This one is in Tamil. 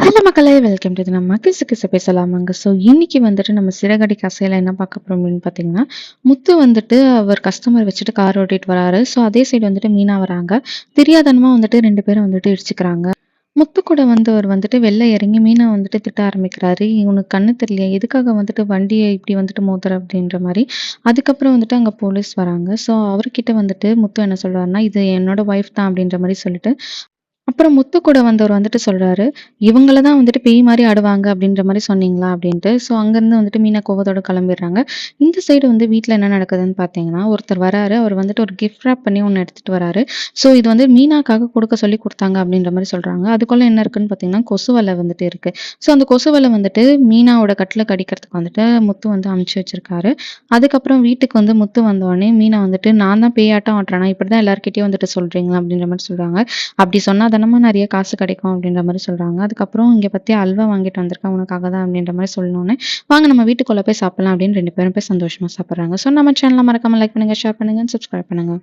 ஹலோ மக்களே! வெல்கம் டு நம்ம கிசு கிசு பேசலாமாங்க. ஸோ இன்னைக்கு வந்துட்டு நம்ம சிறகடி கசையில என்ன பார்க்க போறோம் அப்படின்னு பார்த்தீங்கன்னா, முத்து வந்துட்டு அவர் கஸ்டமர் வச்சுட்டு கார் ஓட்டிட்டு வராரு. ஸோ அதே சைடு வந்துட்டு மீனா வராங்க. தெரியாத்தனமா வந்துட்டு 2 பேரும் வந்துட்டு இடிச்சுக்கிறாங்க. முத்து கூட வந்தவர் வந்துட்டு வெளில இறங்கி மீனா வந்துட்டு திட்ட ஆரம்பிக்கிறாரு. "உனக்கு கண்ணு தெரியலையா? எதுக்காக வந்துட்டு வண்டிய இப்படி வந்துட்டு மோதுற?" அப்படின்ற மாரி. அதுக்கப்புறம் வந்துட்டு அங்க போலீஸ் வராங்க. ஸோ அவர்கிட்ட வந்துட்டு முத்து என்ன சொல்றாருன்னா, "இது என்னோட ஒய்ஃப் தான்" அப்படின்ற மாரி சொல்லிட்டு அப்புறம் முத்து கூட வந்தவர் வந்துட்டு சொல்றாரு, "இவங்கள தான் வந்துட்டு பேய் மாரி ஆடுவாங்க அப்படின்ற மாரி சொன்னீங்களா?" அப்படின்ட்டு. ஸோ அங்கருந்து வந்துட்டு மீனா கோவத்தோட கிளம்பிடுறாங்க. இந்த சைடு வந்து வீட்ல என்ன நடக்குதுன்னு பார்த்தீங்கன்னா, ஒருத்தர் வராரு. அவர் வந்துட்டு ஒரு கிஃப்ட் ராப் பண்ணி ஒண்ணு எடுத்துட்டு வராரு. ஸோ இது வந்து மீனாக்காக குடுக்க சொல்லி குடுத்தாங்க அப்படின்ற மாரி சொல்றாங்க. அதுக்குள்ள என்ன இருக்குன்னு பார்த்தீங்கன்னா, கொசு வலை வந்துட்டு இருக்கு. ஸோ அந்த கொசு வலை வந்துட்டு மீனாவோட கட்டில கடிக்கிறதுக்கு வந்துட்டு முத்து வந்து அனுப்பிச்சு வச்சிருக்காரு. அதுக்கப்புறம் வீட்டுக்கு வந்து முத்து வந்தோனே மீனா வந்துட்டு, "நான் தான் பேயாட்டம் ஆட்டுறேனா? இப்படிதான் எல்லார்கிட்டயும் வந்துட்டு சொல்றீங்களா?" அப்படின்ற மாரி சொல்றாங்க. அப்படி சொன்னா தானம்மா நெறைய காசு கிடைக்கும் அப்படின்ற மாரி சொல்றாங்க. அதுக்கப்புறம் இங்க பாத்தியா அல்வா வாங்கிட்டு வந்திருக்கேன் உனக்காக தான் அப்படின்ற மாரி சொன்னோனே, வாங்க நம்ம வீட்டுக்குள்ள போய் சாப்பிடலாம் அப்படின்னு 2 பேரும் போய் சந்தோஷமா சாப்பிடுறாங்க. ஸோ நம்ம சேனல மறக்காம லைக் பண்ணுங்க, ஷேர் பண்ணுங்க, சப்ஸ்கிரைப் பண்ணுங்க.